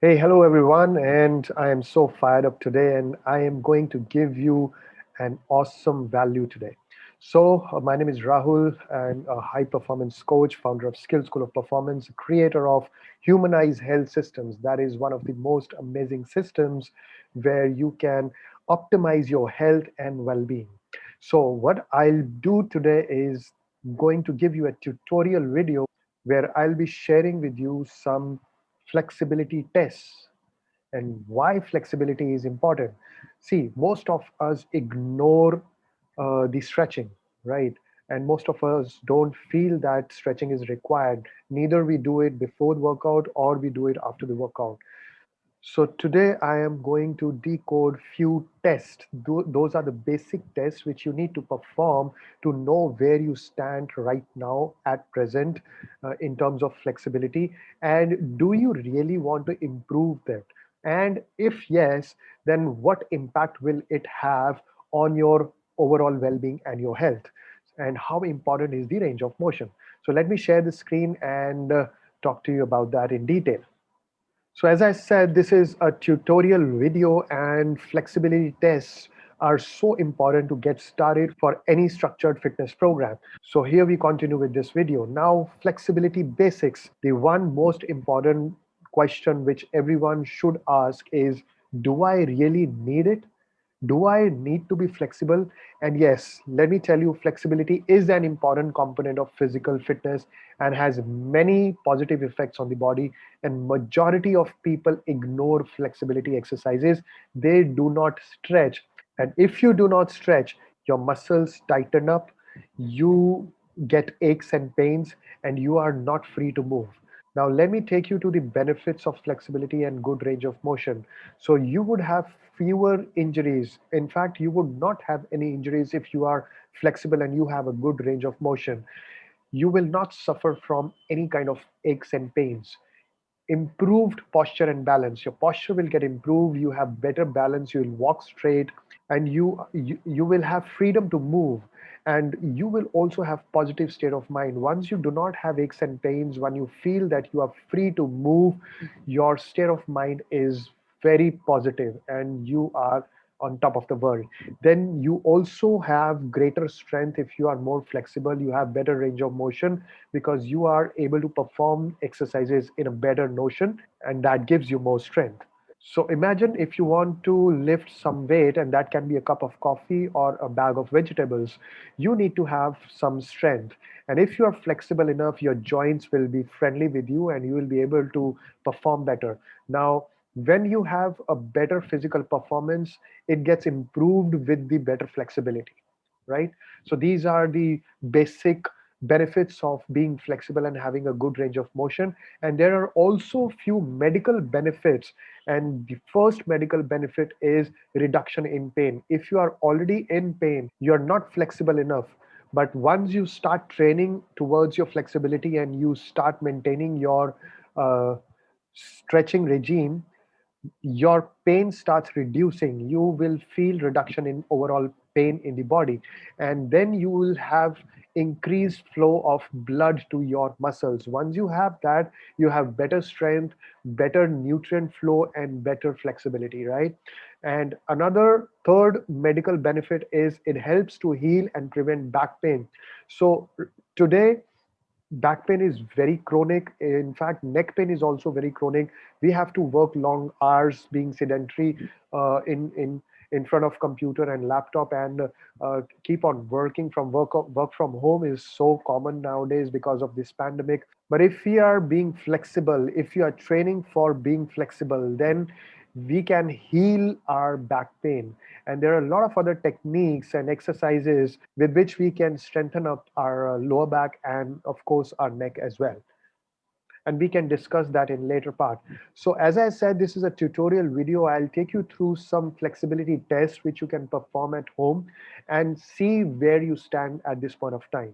Hey, hello everyone, and I am so fired up today, and I am going to give you an awesome value today. My name is Rahul. I'm a high performance coach, founder of Skill School of Performance, creator of Humanize Health Systems. That is one of the most amazing systems where you can optimize your health and well being. So, what I'll do today is going to give you a tutorial video where I'll be sharing with you some flexibility tests and why flexibility is important. See, most of us ignore the stretching, right? And most of us don't feel that stretching is required. Neither we do it before the workout or we do it after the workout. So today I am going to decode few tests. Those are the basic tests which you need to perform to know where you stand right now at present in terms of flexibility. And do you really want to improve that? And if yes, then what impact will it have on your overall well-being and your health? And how important is the range of motion? So let me share the screen and talk to you about that in detail. So as I said, this is a tutorial video and flexibility tests are so important to get started for any structured fitness program. So here we continue with this video. Now, flexibility basics. The one most important question which everyone should ask is, do I really need it? Do I need to be flexible? And yes, let me tell you, flexibility is an important component of physical fitness and has many positive effects on the body. And majority of people ignore flexibility exercises. They do not stretch. And if you do not stretch, your muscles tighten up, you get aches and pains, and you are not free to move. Now, let me take you to the benefits of flexibility and good range of motion. So, you would have fewer injuries. In fact, you would not have any injuries if you are flexible and you have a good range of motion. You will not suffer from any kind of aches and pains. Improved posture and balance. Your posture will get improved. You have better balance. You will walk straight, and you will have freedom to move, and you will also have positive state of mind. Once you do not have aches and pains, when you feel that you are free to move, your state of mind is very positive and you are on top of the world. Then you also have greater strength. If you are more flexible, you have better range of motion because you are able to perform exercises in a better notion, and that gives you more strength. So imagine if you want to lift some weight, and that can be a cup of coffee or a bag of vegetables, you need to have some strength. And if you are flexible enough, your joints will be friendly with you and you will be able to perform better. Now, when you have a better physical performance, it gets improved with the better flexibility, right? So these are the basic benefits of being flexible and having a good range of motion. And there are also few medical benefits, and the first medical benefit is reduction in pain. If you are already in pain, you're not flexible enough, but once you start training towards your flexibility and you start maintaining your uh, stretching regime, your pain starts reducing. You will feel reduction in overall pain in the body, and then you will have increased flow of blood to your muscles. Once you have that, you have better strength, better nutrient flow, and better flexibility, right? And another third medical benefit is it helps to heal and prevent back pain. So today, back pain is very chronic. In fact, neck pain is also very chronic. We have to work long hours being sedentary in front of computer and laptop, and keep on working from work from home is so common nowadays because of this pandemic. But if we are being flexible, if you are training for being flexible, then we can heal our back pain. And there are a lot of other techniques and exercises with which we can strengthen up our lower back and, of course, our neck as well. And we can discuss that in later part. So as I said, this is a tutorial video. I'll take you through some flexibility tests which you can perform at home and see where you stand at this point of time.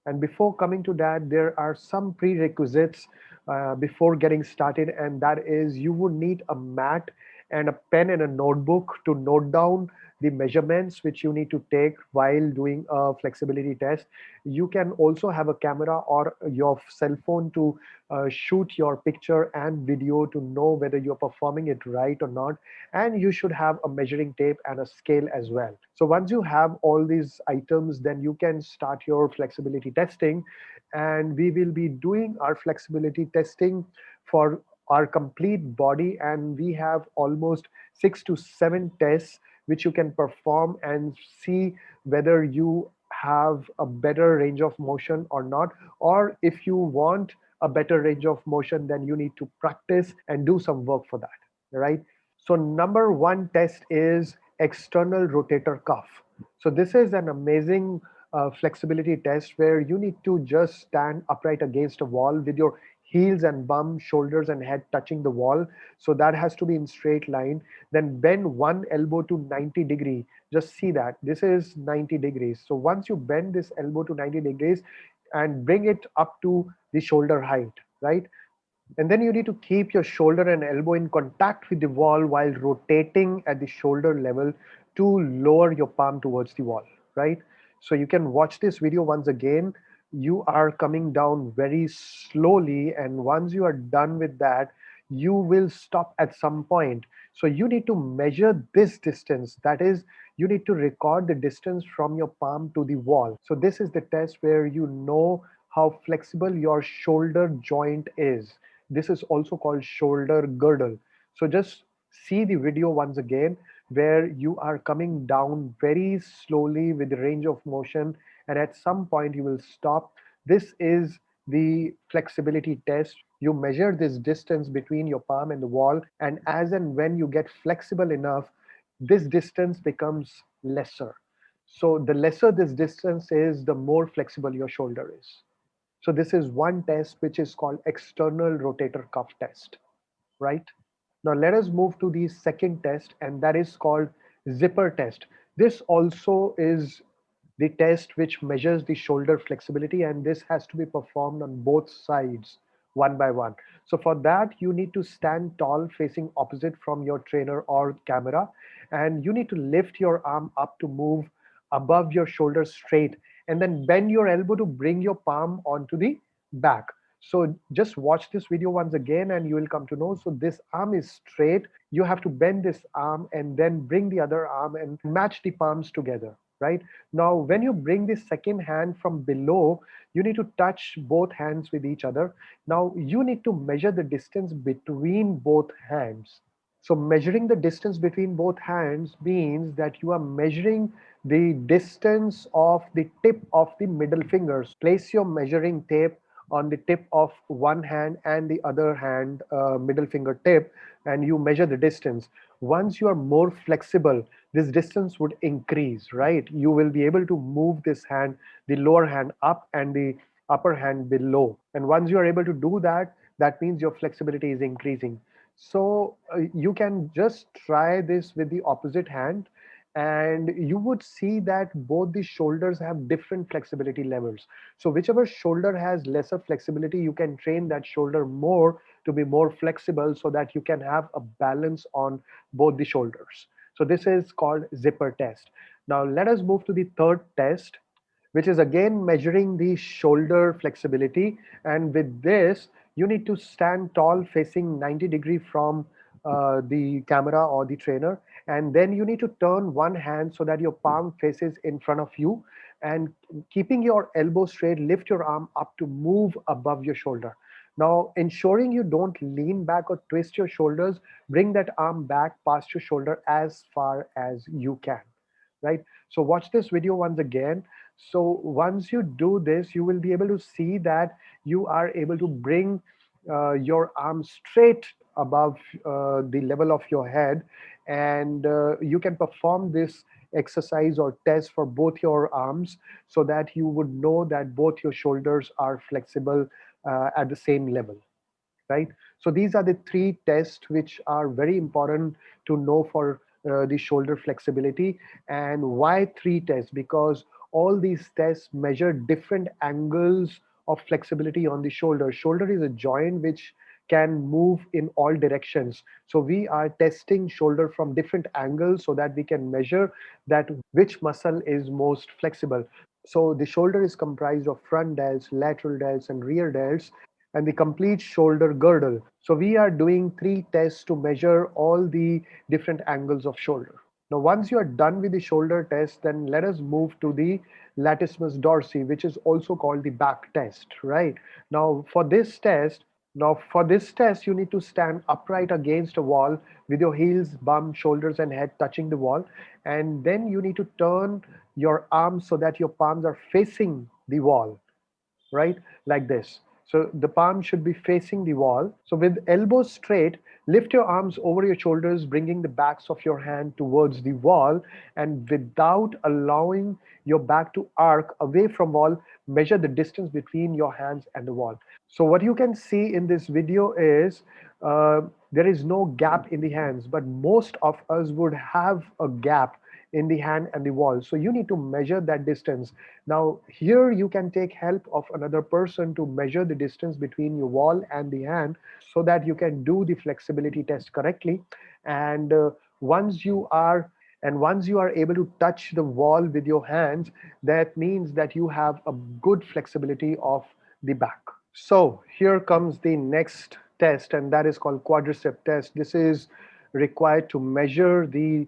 And before coming to that, there are some prerequisites before getting started, and that is you would need a mat and a pen and a notebook to note down the measurements which you need to take while doing a flexibility test. You can also have a camera or your cell phone to shoot your picture and video to know whether you're performing it right or not. And you should have a measuring tape and a scale as well. So once you have all these items, then you can start your flexibility testing. And we will be doing our flexibility testing for our complete body, and we have almost 6 to 7 tests which you can perform and see whether you have a better range of motion or not. Or if you want a better range of motion, then you need to practice and do some work for that, right? So number one test is external rotator cuff. So this is an amazing flexibility test where you need to just stand upright against a wall with your heels and bum, shoulders and head touching the wall. So that has to be in straight line. Then bend one elbow to 90 degree. Just see that this is 90 degrees. So once you bend this elbow to 90 degrees and bring it up to the shoulder height, right? And then you need to keep your shoulder and elbow in contact with the wall while rotating at the shoulder level to lower your palm towards the wall, right? So you can watch this video once again. You are coming down very slowly, and once you are done with that, you will stop at some point. So you need to measure this distance. That is, you need to record the distance from your palm to the wall. So this is the test where you know how flexible your shoulder joint is. This is also called shoulder girdle. So just see the video once again where you are coming down very slowly with the range of motion, and at some point you will stop. This is the flexibility test. You measure this distance between your palm and the wall, and as and when you get flexible enough, this distance becomes lesser. So the lesser this distance is, the more flexible your shoulder is. So this is one test which is called external rotator cuff test, right? Now let us move to the second test, and that is called zipper test. This also is the test which measures the shoulder flexibility, and this has to be performed on both sides one by one. So for that, you need to stand tall facing opposite from your trainer or camera, and you need to lift your arm up to move above your shoulder straight, and then bend your elbow to bring your palm onto the back. So just watch this video once again and you will come to know. So this arm is straight. You have to bend this arm and then bring the other arm and match the palms together, right? Now, when you bring the second hand from below, you need to touch both hands with each other. Now, you need to measure the distance between both hands. So measuring the distance between both hands means that you are measuring the distance of the tip of the middle fingers. Place your measuring tape on the tip of one hand and the other hand middle finger tip, and you measure the distance. Once you are more flexible, this distance would increase, right? You will be able to move this hand, the lower hand up and the upper hand below. And once you are able to do that, that means your flexibility is increasing. So you can just try this with the opposite hand, and you would see that both the shoulders have different flexibility levels. So whichever shoulder has lesser flexibility, you can train that shoulder more to be more flexible so that you can have a balance on both the shoulders. So this is called zipper test. Now let us move to the third test, which is again measuring the shoulder flexibility. And with this, you need to stand tall facing 90 degree from the camera or the trainer. And then you need to turn one hand so that your palm faces in front of you. And keeping your elbow straight, lift your arm up to move above your shoulder. Now, ensuring you don't lean back or twist your shoulders, bring that arm back past your shoulder as far as you can, right? So watch this video once again. So once you do this, you will be able to see that you are able to bring your arm straight above the level of your head, and you can perform this exercise or test for both your arms so that you would know that both your shoulders are flexible at the same level, right? So these are the three tests which are very important to know for the shoulder flexibility. And why three tests? Because all these tests measure different angles of flexibility on the shoulder. Shoulder is a joint which can move in all directions. So we are testing shoulder from different angles so that we can measure that which muscle is most flexible. So the shoulder is comprised of front delts, lateral delts, and rear delts, and the complete shoulder girdle. So we are doing 3 tests to measure all the different angles of shoulder. Now, once you are done with the shoulder test, then let us move to the latissimus dorsi, which is also called the back test, right? Now, for this test, you need to stand upright against a wall with your heels, bum, shoulders, and head touching the wall. And then you need to turn your arms so that your palms are facing the wall, right? Like this. So the palm should be facing the wall. So with elbows straight, lift your arms over your shoulders, bringing the backs of your hand towards the wall, and without allowing your back to arc away from wall, measure the distance between your hands and the wall. So what you can see in this video is uh, there is no gap in the hands, but most of us would have a gap in the hand and the wall. So you need to measure that distance. Now here you can take help of another person to measure the distance between your wall and the hand so that you can do the flexibility test correctly. And once you are once you are able to touch the wall with your hands, that means that you have a good flexibility of the back. So here comes the next test, and that is called quadricep test. This is required to measure the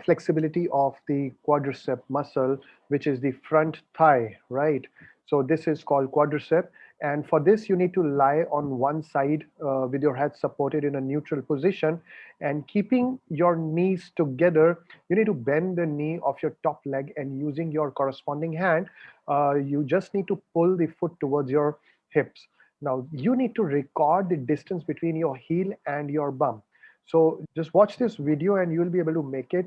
flexibility of the quadricep muscle, which is the front thigh, right? So this is called quadricep. And for this, you need to lie on one side with your head supported in a neutral position, and keeping your knees together, you need to bend the knee of your top leg, and using your corresponding hand, you just need to pull the foot towards your hips. Now you need to record the distance between your heel and your bum. So just watch this video and you'll be able to make it.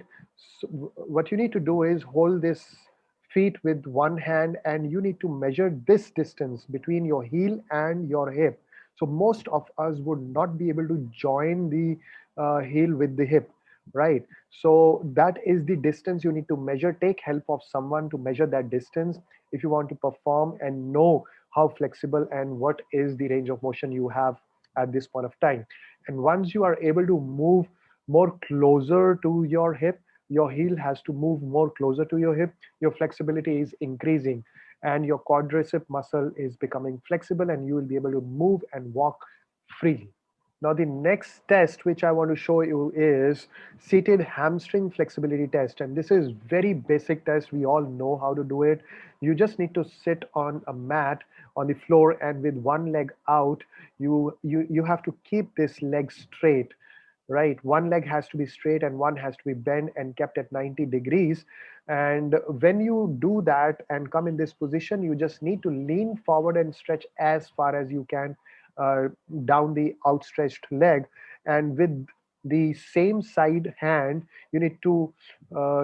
So what you need to do is hold this feet with one hand, and you need to measure this distance between your heel and your hip. So most of us would not be able to join the heel with the hip, right? So that is the distance you need to measure. Take help of someone to measure that distance if you want to perform and know how flexible and what is the range of motion you have at this point of time. And once you are able to move more closer to your hip, your heel has to move more closer to your hip, your flexibility is increasing, and your quadricep muscle is becoming flexible, and you will be able to move and walk freely. Now the next test which I want to show you is seated hamstring flexibility test, and this is very basic test. We all know how to do it. You just need to sit on a mat on the floor, and with one leg out, you have to keep this leg straight, right? One leg has to be straight and one has to be bent and kept at 90 degrees. And when you do that and come in this position, you just need to lean forward and stretch as far as you can uh, down the outstretched leg. And with the same side hand, you need to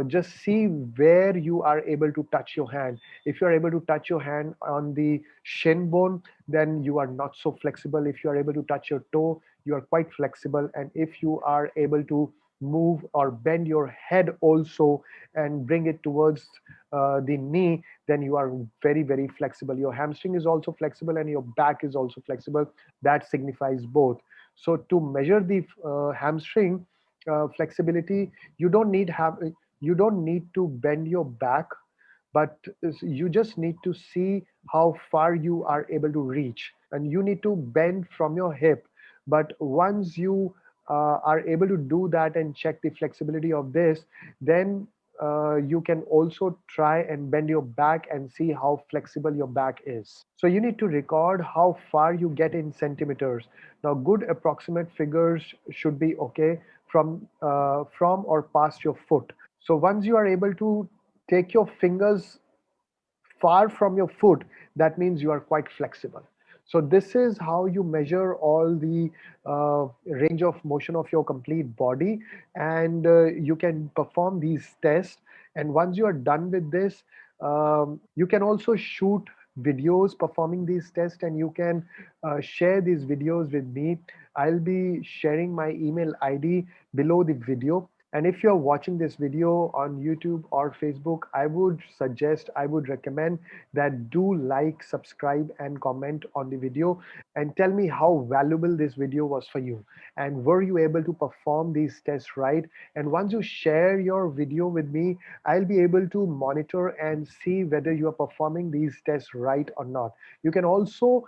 just see where you are able to touch your hand. If you're able to touch your hand on the shin bone, then you are not so flexible. If you are able to touch your toe, you are quite flexible. And if you are able to move or bend your head also and bring it towards the knee, then you are very, very flexible. Your hamstring is also flexible and your back is also flexible. That signifies both. So to measure the hamstring flexibility, you don't need have you don't need to bend your back, but you just need to see how far you are able to reach, and you need to bend from your hip. But once you are able to do that and check the flexibility of this, then you can also try and bend your back and see how flexible your back is. So you need to record how far you get in centimeters. Now good approximate figures should be okay from or past your foot. So once you are able to take your fingers far from your foot, that means you are quite flexible. So this is how you measure all the range of motion of your complete body, and you can perform these tests. And once you are done with this, you can also shoot videos performing these tests, and you can share these videos with me. I'll be sharing my email ID below the video. And if you're watching this video on YouTube or Facebook, I would recommend that do like, subscribe, and comment on the video and tell me how valuable this video was for you. And were you able to perform these tests right? And once you share your video with me, I'll be able to monitor and see whether you are performing these tests right or not. You can also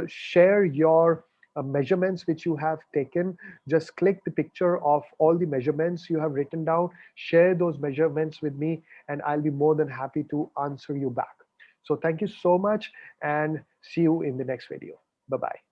share your measurements which you have taken. Just click the picture of all the measurements you have written down, share those measurements with me, and I'll be more than happy to answer you back. So thank you so much and see you in the next video. Bye bye.